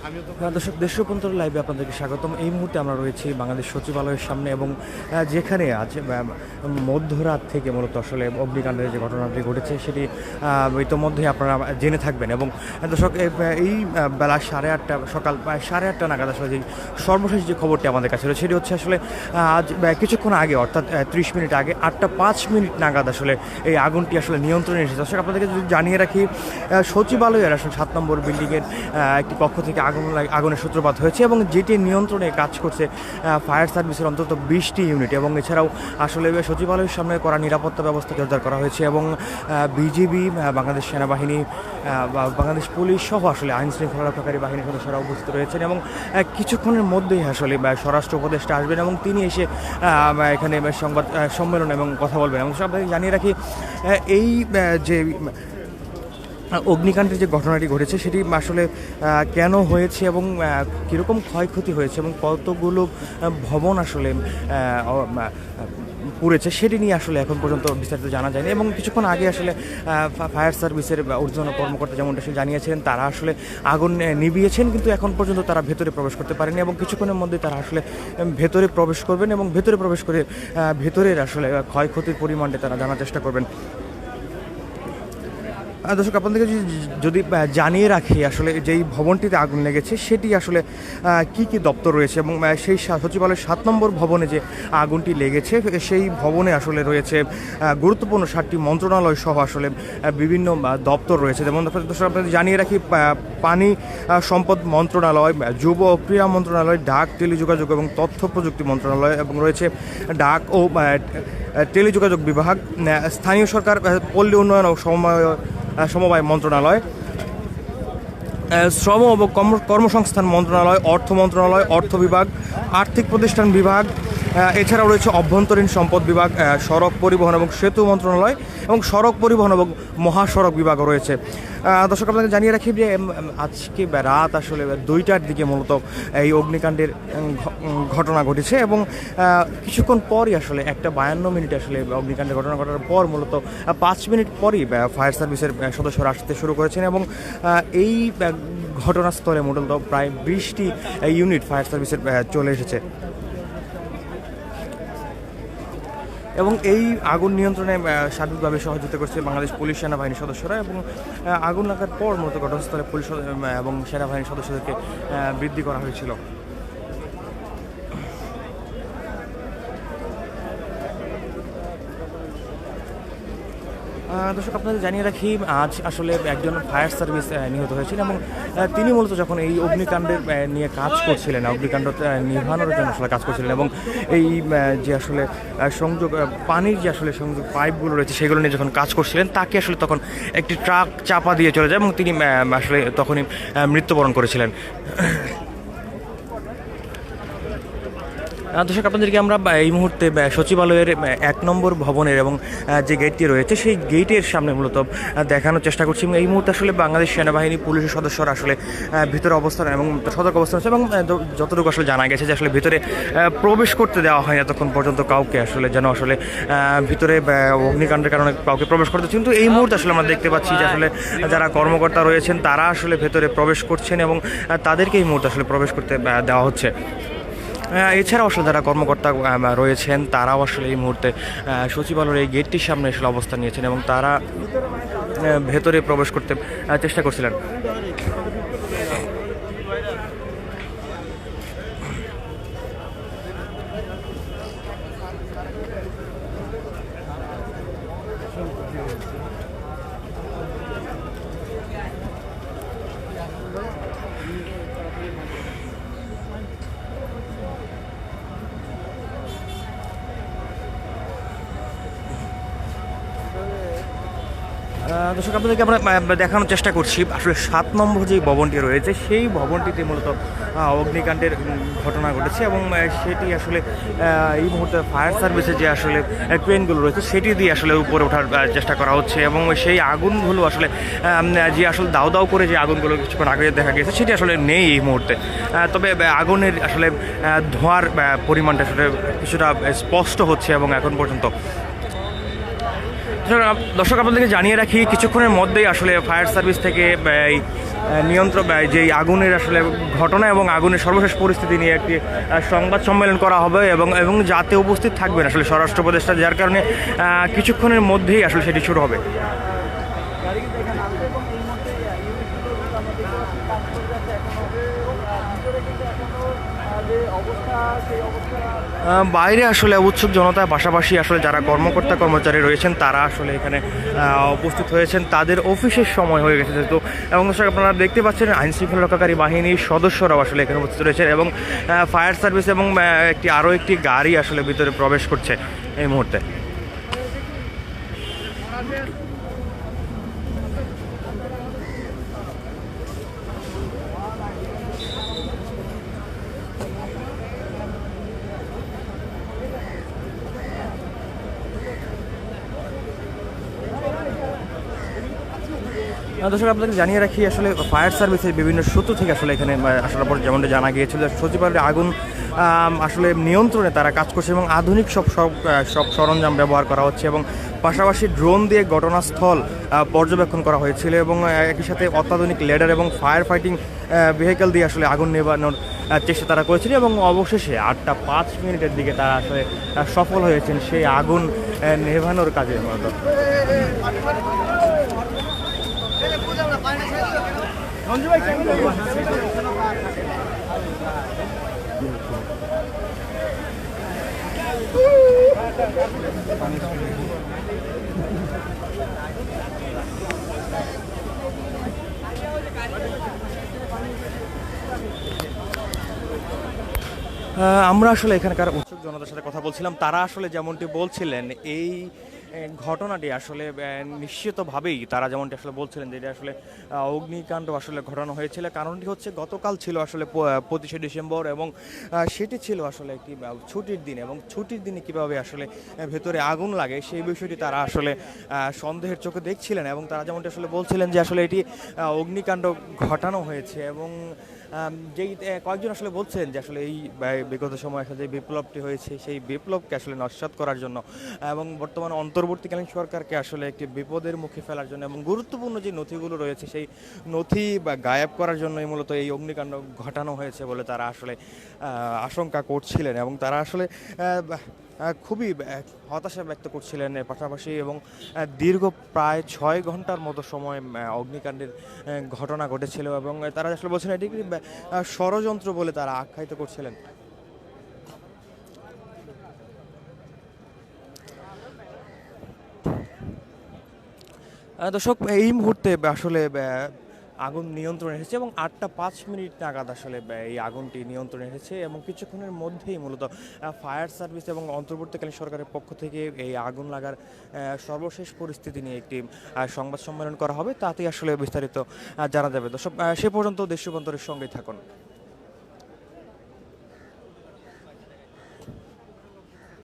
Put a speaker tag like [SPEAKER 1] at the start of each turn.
[SPEAKER 1] দর্শক, দেশ রূপান্তর লাইভে আপনাদেরকে স্বাগতম। এই মুহূর্তে আমরা রয়েছি বাংলাদেশ সচিবালয়ের সামনে এবং যেখানে আজ মধ্যরাত থেকে মূলত আসলে অগ্নিকাণ্ডের যে ঘটনাটি ঘটেছে সেটি ইতোমধ্যেই আপনারা জেনে থাকবেন। এবং দর্শক, এই বেলা সকাল 8:30 নাগাদ আসলে যে সর্বশেষ যে খবরটি আমাদের কাছে রয়েছে সেটি হচ্ছে আসলে আজ কিছুক্ষণ আগে, অর্থাৎ 30 মিনিট আগে 8:05 নাগাদ আসলে এই আগুনটি আসলে নিয়ন্ত্রণে এসেছে। দর্শক, আপনাদেরকে যদি জানিয়ে রাখি, সচিবালয়ের আসলে 7 নম্বর বিল্ডিংয়ের একটি কক্ষ থেকে আগুনের সূত্রপাত হয়েছে এবং যেটি নিয়ন্ত্রণে কাজ করছে ফায়ার সার্ভিসের অন্তত 20টি ইউনিট। এবং এছাড়াও আসলে সচিবালয়ের সামনে করা নিরাপত্তা ব্যবস্থা জোরদার করা হয়েছে এবং বিজিবি, বাংলাদেশ সেনাবাহিনী, বাংলাদেশ পুলিশ সহ আসলে আইন শৃঙ্খলা রক্ষাকারী বাহিনীর সদস্যরা উপস্থিত রয়েছেন। এবং কিছুক্ষণের মধ্যেই আসলে স্বরাষ্ট্র উপদেষ্টা আসবেন এবং তিনি এসে এখানে সংবাদ সম্মেলন এবং কথা বলবেন। এবং সবাই জানিয়ে রাখি, এই যে অগ্নিকাণ্ডের যে ঘটনাটি ঘটেছে সেটি আসলে কেন হয়েছে এবং কীরকম ক্ষয়ক্ষতি হয়েছে এবং কতগুলো ভবন আসলে পুড়েছে সেটি নিয়ে আসলে এখন পর্যন্ত বিস্তারিত জানা যায়নি। এবং কিছুক্ষণ আগে আসলে ফায়ার সার্ভিসের ঊর্ধ্বতন কর্মকর্তা যেমনটা সে জানিয়েছিলেন, তারা আসলে আগুন নিভিয়েছেন, কিন্তু এখন পর্যন্ত তারা ভেতরে প্রবেশ করতে পারেনি এবং কিছুক্ষণের মধ্যে তারা আসলে ভেতরে প্রবেশ করবেন এবং ভেতরে প্রবেশ করে ভেতরের আসলে ক্ষয়ক্ষতির পরিমাণটা তারা জানার চেষ্টা করবেন। দর্শক, আপনাদেরকে যদি জানিয়ে রাখি, আসলে যেই ভবনটিতে আগুন লেগেছে সেটি আসলে কি কি দপ্তর রয়েছে এবং সেই সচিবালয়ের 7 নম্বর ভবনে যে আগুনটি লেগেছে সেই ভবনে আসলে রয়েছে গুরুত্বপূর্ণ 7টি মন্ত্রণালয় সহ আসলে বিভিন্ন দপ্তর রয়েছে। যেমন দর্শক, আপনাদের জানিয়ে রাখি, পানি সম্পদ মন্ত্রণালয়, যুব ও ক্রীড়া মন্ত্রণালয়, ডাক, টেলিযোগাযোগ এবং তথ্য প্রযুক্তি মন্ত্রণালয় এবং রয়েছে ডাক ও টেলিযোগাযোগ বিভাগ, স্থানীয় সরকার, পল্লী উন্নয়ন ও সমবায় মন্ত্রণালয়, শ্রম ও কর্মসংস্থান মন্ত্রণালয়, অর্থ মন্ত্রণালয়, অর্থ বিভাগ, আর্থিক প্রতিষ্ঠান বিভাগ, এছাড়াও রয়েছে অভ্যন্তরীণ সম্পদ বিভাগ, সড়ক পরিবহন এবং সেতু মন্ত্রণালয় এবং সড়ক পরিবহন এবং মহাসড়ক বিভাগও রয়েছে। দর্শক, আপনাকে জানিয়ে রাখি যে আজকে রাত আসলে 2টার দিকে মূলত এই অগ্নিকাণ্ডের ঘটনা ঘটেছে এবং কিছুক্ষণ পরই আসলে 1:52 আসলে অগ্নিকাণ্ডের ঘটনা ঘটার পর মূলত 5 মিনিট পরই ফায়ার সার্ভিসের সদস্যরা আসতে শুরু করেছেন এবং এই ঘটনাস্থলে মূলত প্রায় 20টি ইউনিট ফায়ার সার্ভিসের চলে এসেছে। এবং এই আগুন নিয়ন্ত্রণে সার্বিকভাবে সহযোগিতা করছে বাংলাদেশ পুলিশ সেনাবাহিনীর সদস্যরা। এবং আগুন লাগার পর মূলত ঘটনাস্থলে পুলিশ এবং সেনাবাহিনীর সদস্যদেরকে বৃদ্ধি করা হয়েছিল। দর্শক, আপনাদের জানিয়ে রাখি, আজ আসলে একজন ফায়ার সার্ভিস নিহত হয়েছিলেন এবং তিনি মূলত যখন এই অগ্নিকাণ্ডের নিয়ে কাজ করছিলেন, অগ্নিকাণ্ড নিভানোর জন্য আসলে কাজ করছিলেন এবং এই যে আসলে সংযোগ পানির যে আসলে সংযোগ পাইপগুলো রয়েছে সেগুলো নিয়ে যখন কাজ করছিলেন, তাকে আসলে তখন একটি ট্রাক চাপা দিয়ে চলে যায় এবং তিনি আসলে তখনই মৃত্যুবরণ করেছিলেন। দর্শক, আপনাদেরকে আমরা এই মুহূর্তে সচিবালয়ের 1 নম্বর ভবনের এবং যে গেটটি রয়েছে সেই গেটের সামনে মূলত দেখানোর চেষ্টা করছি। এবং এই মুহূর্তে আসলে বাংলাদেশ সেনাবাহিনী পুলিশের সদস্যরা আসলে ভিতরে অবস্থান এবং সতর্ক অবস্থান আছে এবং যতটুকু আসলে জানা গেছে যে আসলে ভিতরে প্রবেশ করতে দেওয়া হয় এতক্ষণ পর্যন্ত কাউকে, আসলে যেন আসলে ভিতরে অগ্নিকাণ্ডের কারণে কাউকে প্রবেশ করতে। কিন্তু এই মুহূর্তে আসলে আমরা দেখতে পাচ্ছি যে আসলে যারা কর্মকর্তা রয়েছেন তারা আসলে ভেতরে প্রবেশ করছেন এবং তাদেরকে এই মুহূর্তে আসলে প্রবেশ করতে দেওয়া হচ্ছে। এছাড়াও আসলে যারা কর্মকর্তা রয়েছেন তারাও আসলে এই মুহূর্তে সচিবালয়ের এই গেটটির সামনে আসলে অবস্থান নিয়েছেন এবং তারা ভেতরে প্রবেশ করতে চেষ্টা করছিলেন। দর্শক, আপনাদেরকে আমরা দেখানোর চেষ্টা করছি আসলে 7 নম্বর যে ভবনটি রয়েছে সেই ভবনটিতে মূলত অগ্নিকাণ্ডের ঘটনা ঘটেছে এবং সেটি আসলে এই মুহূর্তে ফায়ার সার্ভিসের যে আসলে ক্রেনগুলো রয়েছে সেটি দিয়ে আসলে উপরে ওঠার চেষ্টা করা হচ্ছে এবং সেই আগুনগুলো আসলে যে আসলে দাউ দাউ করে যে আগুনগুলো কিছুক্ষণ আগে দেখা গেছে সেটি আসলে নেই এই মুহূর্তে। তবে আগুনের আসলে ধোঁয়ার পরিমাণটা আসলে কিছুটা স্পষ্ট হচ্ছে এবং এখন পর্যন্ত। দর্শক, আপনাদেরকে জানিয়ে রাখি, কিছুক্ষণের মধ্যেই আসলে ফায়ার সার্ভিস থেকে নিয়ন্ত্রণ যেই আগুনের আসলে ঘটনা এবং আগুনের সর্বশেষ পরিস্থিতি নিয়ে একটি সংবাদ সম্মেলন করা হবে এবং এবং যাতে উপস্থিত থাকবেন আসলে স্বরাষ্ট্র উপদেষ্টা, যার কারণে কিছুক্ষণের মধ্যেই আসলে সেটি শুরু হবে। বাইরে আসলে উৎসুক জনতার পাশাপাশি আসলে যারা কর্মকর্তা কর্মচারী রয়েছেন তারা আসলে এখানে উপস্থিত হয়েছেন, তাদের অফিসের সময় হয়ে গেছে যেহেতু। এবং আপনারা দেখতে পাচ্ছেন আইনশৃঙ্খলা রক্ষাকারী বাহিনীর সদস্যরাও আসলে এখানে উপস্থিত রয়েছেন এবং ফায়ার সার্ভিস এবং আরও একটি গাড়ি আসলে ভিতরে প্রবেশ করছে এই মুহূর্তে। দর্শক আপনাকে জানিয়ে রাখি আসলে ফায়ার সার্ভিসের বিভিন্ন সূত্র থেকে আসলে এখানে আসার পর যেমনটা জানা গিয়েছিল সচিবালয়ের আগুন আসলে নিয়ন্ত্রণে তারা কাজ করছে এবং আধুনিক সব সরঞ্জাম ব্যবহার করা হচ্ছে এবং পাশাপাশি ড্রোন দিয়ে ঘটনাস্থল পর্যবেক্ষণ করা হয়েছিল এবং একই সাথে অত্যাধুনিক লেডার এবং ফায়ার ফাইটিং ভেহিক্যাল দিয়ে আসলে আগুন নেভানোর চেষ্টা তারা করেছিল এবং অবশেষে 8টা 5 মিনিটের দিকে তারা আসলে সফল হয়েছেন সেই আগুন নেভানোর কাজে। আমরা আসলে এখানকার উৎসুক জনতার সাথে কথা বলছিলাম, তারা আসলে যেমনটি বলছিলেন এই ঘটনাটি আসলে নিশ্চিতভাবেই তারা যেমনটি আসলে বলছিলেন যে এটা আসলে অগ্নিকাণ্ড আসলে ঘটানো হয়েছিল। কারণটি হচ্ছে গতকাল ছিল আসলে 25শে ডিসেম্বর এবং সেটি ছিল আসলে একটি ছুটির দিন এবং ছুটির দিনে কীভাবে আসলে ভেতরে আগুন লাগে সেই বিষয়টি তারা আসলে সন্দেহের চোখে দেখছিলেন এবং তারা যেমনটি আসলে বলছিলেন যে আসলে এটি অগ্নিকাণ্ড ঘটানো হয়েছে এবং যেই কয়েকজন আসলে বলছেন যে আসলে এই বিগত সময় আসলে যে বিপ্লবটি হয়েছে সেই বিপ্লবকে আসলে নস্যাৎ করার জন্য এবং বর্তমানে অন্তর্বর্তীকালীন সরকারকে আসলে একটি বিপদের মুখে ফেলার জন্য এবং গুরুত্বপূর্ণ যে নথিগুলো রয়েছে সেই নথি গায়েব করার জন্যই মূলত এই অগ্নিকাণ্ড ঘটানো হয়েছে বলে তারা আসলে আশঙ্কা করছিলেন এবং তারা আসলে খুবই হতাশা ব্যক্ত করছিলেন পাশাপাশি এবং দীর্ঘ প্রায় 6 ঘন্টার মতো সময় অগ্নিকাণ্ডের ঘটনা ঘটেছিল এবং তারা আসলে বলছিলেন এটি ষড়যন্ত্র বলে তারা আখ্যায়িত করছিলেন। দর্শক এই মুহূর্তে আসলে আগুন নিয়ন্ত্রণে এসেছে এবং 8টা 5 মিনিট নাগাদ আসলে এই আগুনটি নিয়ন্ত্রণে এসেছে এবং কিছুক্ষণের মধ্যেই মূলত ফায়ার সার্ভিস এবং অন্তর্বর্তীকালীন সরকারের পক্ষ থেকে এই আগুন লাগার সর্বশেষ পরিস্থিতি নিয়ে একটি সংবাদ সম্মেলন করা হবে, তাতেই আসলে বিস্তারিত জানা যাবে। দর্শক সে পর্যন্ত দেশ রূপান্তরের সঙ্গেই থাকুন।